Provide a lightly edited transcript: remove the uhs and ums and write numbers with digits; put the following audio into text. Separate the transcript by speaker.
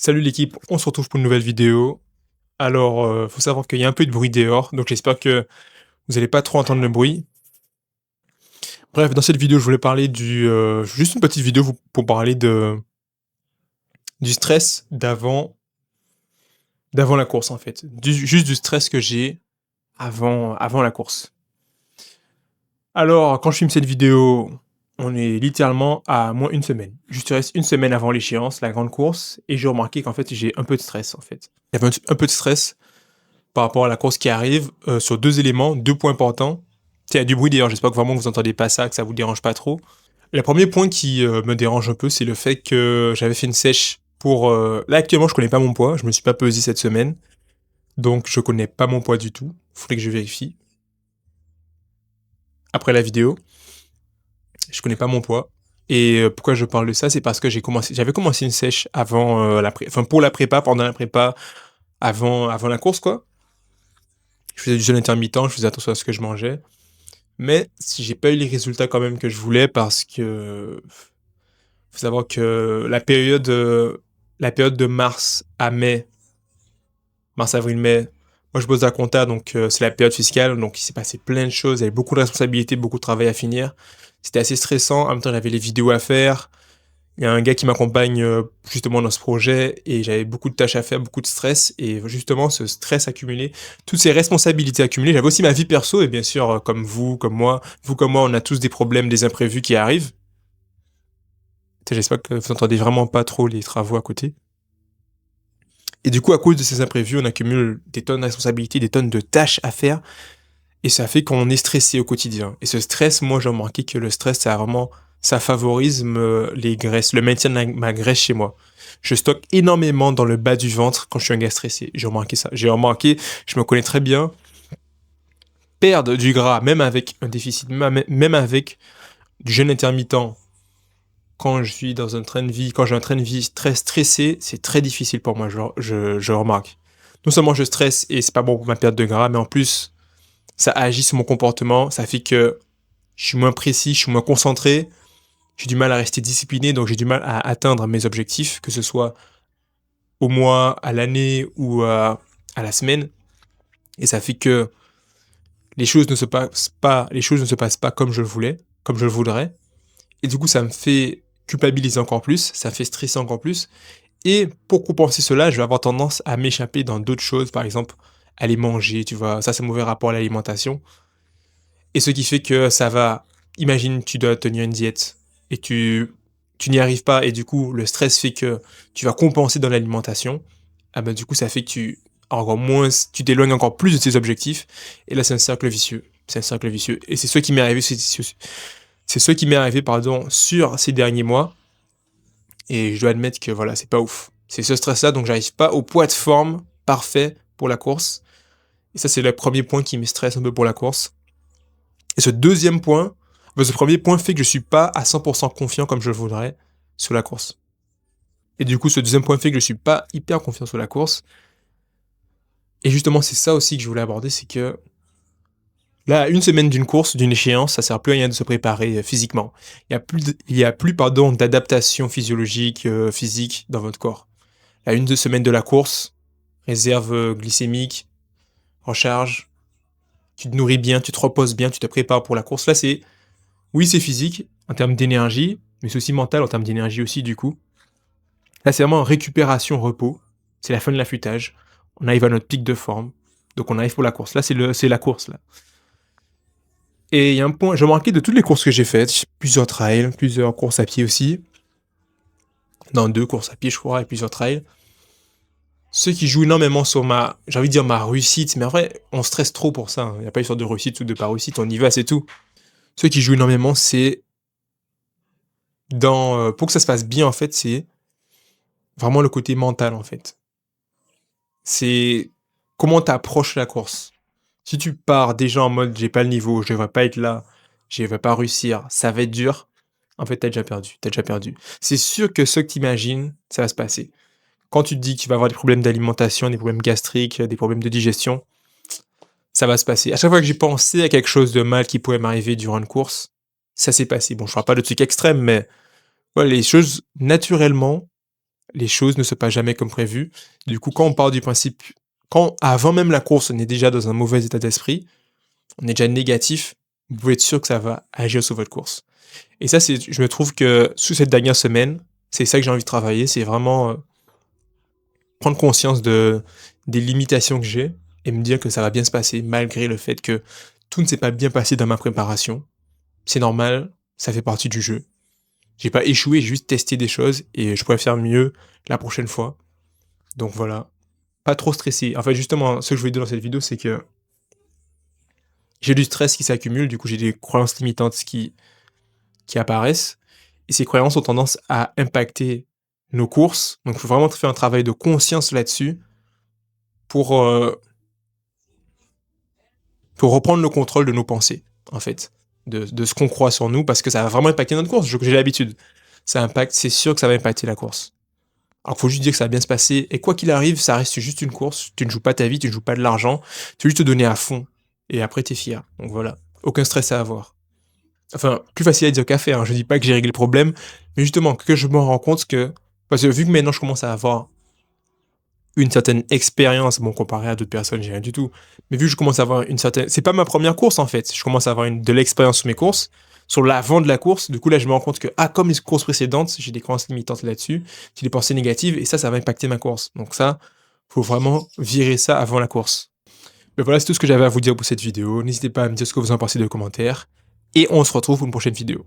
Speaker 1: Salut l'équipe, on se retrouve pour une nouvelle vidéo. Alors, faut savoir qu'il y a un peu de bruit dehors, donc j'espère que vous allez pas trop entendre le bruit. Bref, dans cette vidéo, je voulais parler juste une petite vidéo pour parler du stress d'avant la course en fait. Juste du stress que j'ai avant la course. Alors, quand je filme cette vidéo, on est littéralement à moins une semaine. Juste reste une semaine avant l'échéance, la grande course, et j'ai remarqué qu'en fait, j'ai un peu de stress en fait. Il y avait un peu de stress par rapport à la course qui arrive, sur 2 éléments, 2 points importants. Tu sais, il y a du bruit d'ailleurs, j'espère que vraiment vous entendez pas ça, que ça vous dérange pas trop. Le premier point qui, me dérange un peu, c'est le fait que j'avais fait une sèche pour, là actuellement je connais pas mon poids, je me suis pas pesé cette semaine, donc je connais pas mon poids du tout. Faudrait que je vérifie. Après la vidéo, je connais pas mon poids et pourquoi je parle de ça? C'est parce que j'avais commencé une sèche avant, pour la prépa, pendant la prépa, avant la course quoi. Je faisais du jeûne intermittent, je faisais attention à ce que je mangeais. Mais si j'ai pas eu les résultats quand même que je voulais parce que faut savoir que la période de mars à mai, mars, avril, mai, moi je bosse à la compta, donc c'est la période fiscale, donc il s'est passé plein de choses, il y avait beaucoup de responsabilités, beaucoup de travail à finir. C'était assez stressant, en même temps j'avais les vidéos à faire. Il y a un gars qui m'accompagne justement dans ce projet et j'avais beaucoup de tâches à faire, beaucoup de stress et justement ce stress accumulé, toutes ces responsabilités accumulées, j'avais aussi ma vie perso et bien sûr comme vous comme moi, on a tous des problèmes, des imprévus qui arrivent. Tu sais, j'espère que vous entendez vraiment pas trop les travaux à côté. Et du coup, à cause de ces imprévus, on accumule des tonnes de responsabilités, des tonnes de tâches à faire et ça fait qu'on est stressé au quotidien. Et ce stress, moi j'ai remarqué que le stress, ça favorise les graisses, le maintien de ma graisse chez moi. Je stocke énormément dans le bas du ventre quand je suis un gars stressé. J'ai remarqué ça. J'ai remarqué, je me connais très bien, perdre du gras, même avec un déficit, même avec du jeûne intermittent, quand je suis dans un train de vie, quand j'ai un train de vie très stressé, c'est très difficile pour moi, je remarque. Non seulement je stresse et c'est pas bon pour ma perte de gras, mais en plus, ça agit sur mon comportement, ça fait que je suis moins précis, je suis moins concentré, j'ai du mal à rester discipliné, donc j'ai du mal à atteindre mes objectifs, que ce soit au mois, à l'année ou à la semaine. Et ça fait que les choses ne se passent pas comme je le voulais, comme je le voudrais. Et du coup, ça me fait culpabiliser encore plus, ça me fait stresser encore plus. Et pour compenser cela, je vais avoir tendance à m'échapper dans d'autres choses, par exemple, aller manger, tu vois. Ça, c'est un mauvais rapport à l'alimentation. Et ce qui fait que ça va. Imagine, tu dois tenir une diète et tu n'y arrives pas, et du coup, le stress fait que tu vas compenser dans l'alimentation. Ah ben, du coup, ça fait que tu t'éloignes encore plus de tes objectifs. Et là, c'est un cercle vicieux. C'est un cercle vicieux. Et c'est ce qui m'est arrivé, c'est ce qui m'est arrivé, pardon, sur ces derniers mois. Et je dois admettre que voilà, c'est pas ouf. C'est ce stress-là, donc j'arrive pas au poids de forme parfait pour la course. Et ça, c'est le premier point qui me stresse un peu pour la course. Et ce premier point fait que je suis pas à 100% confiant comme je le voudrais sur la course. Et du coup, ce deuxième point fait que je suis pas hyper confiant sur la course. Et justement, c'est ça aussi que je voulais aborder, c'est que là, une semaine d'une course, d'une échéance, ça sert plus à rien de se préparer physiquement. Il y a plus, pardon, d'adaptation physiologique, physique dans votre corps. À une, 2 semaines de la course, réserve glycémique, recharge, tu te nourris bien, tu te reposes bien, tu te prépares pour la course. Là, oui, c'est physique en termes d'énergie, mais c'est aussi mental en termes d'énergie aussi, du coup. Là, c'est vraiment récupération, repos. C'est la fin de l'affûtage. On arrive à notre pic de forme. Donc, on arrive pour la course. Là, c'est la course, là. Et il y a un point, j'ai remarqué de toutes les courses que j'ai faites, plusieurs trails, plusieurs courses à pied aussi. Non, 2 courses à pied, je crois, et plusieurs trails. Ceux qui jouent énormément sur j'ai envie de dire ma réussite, mais en vrai, on stresse trop pour ça, hein. Il n'y a pas une sorte de réussite ou de pas réussite, on y va, c'est tout. Ceux qui jouent énormément, c'est pour que ça se passe bien, en fait, c'est vraiment le côté mental, en fait. C'est comment t'approches la course. Si tu pars déjà en mode j'ai pas le niveau, je vais pas être là, je vais pas réussir, ça va être dur, en fait, t'as déjà perdu, t'as déjà perdu. C'est sûr que ce que t'imagines, ça va se passer. Quand tu te dis que tu vas avoir des problèmes d'alimentation, des problèmes gastriques, des problèmes de digestion, ça va se passer. À chaque fois que j'ai pensé à quelque chose de mal qui pourrait m'arriver durant une course, ça s'est passé. Bon, je parle pas de trucs extrêmes, mais voilà, les choses, naturellement, les choses ne se passent jamais comme prévu. Du coup, quand on part du principe quand avant même la course, on est déjà dans un mauvais état d'esprit, on est déjà négatif, vous pouvez être sûr que ça va agir sur votre course. Et ça, je me trouve que sous cette dernière semaine, c'est ça que j'ai envie de travailler, c'est vraiment, prendre conscience des limitations que j'ai et me dire que ça va bien se passer malgré le fait que tout ne s'est pas bien passé dans ma préparation. C'est normal, ça fait partie du jeu. J'ai pas échoué, j'ai juste testé des choses et je pourrais faire mieux la prochaine fois. Donc voilà, pas trop stressé. En fait, justement, ce que je voulais dire dans cette vidéo, c'est que j'ai du stress qui s'accumule, du coup, j'ai des croyances limitantes qui apparaissent et ces croyances ont tendance à impacter nos courses. Donc, il faut vraiment faire un travail de conscience là-dessus pour, pour reprendre le contrôle de nos pensées, en fait, de ce qu'on croit sur nous, parce que ça va vraiment impacter notre course. J'ai l'habitude. Ça impacte, c'est sûr que ça va impacter la course. Alors, faut juste dire que ça va bien se passer. Et quoi qu'il arrive, ça reste juste une course. Tu ne joues pas ta vie, tu ne joues pas de l'argent. Tu veux juste te donner à fond. Et après, t'es fier. Donc voilà. Aucun stress à avoir. Enfin, plus facile à dire qu'à faire, hein. Je dis pas que j'ai réglé le problème, mais justement, que je me rends compte que, parce que vu que maintenant je commence à avoir une certaine expérience, bon, comparé à d'autres personnes, j'ai rien du tout, mais vu que je commence à avoir une certaine, c'est pas ma première course en fait, je commence à avoir de l'expérience sur mes courses, sur l'avant de la course, du coup là je me rends compte que, comme les courses précédentes, j'ai des croyances limitantes là-dessus, j'ai des pensées négatives, et ça va impacter ma course. Donc ça, faut vraiment virer ça avant la course. Mais voilà, c'est tout ce que j'avais à vous dire pour cette vidéo. N'hésitez pas à me dire ce que vous en pensez dans les commentaires. Et on se retrouve pour une prochaine vidéo.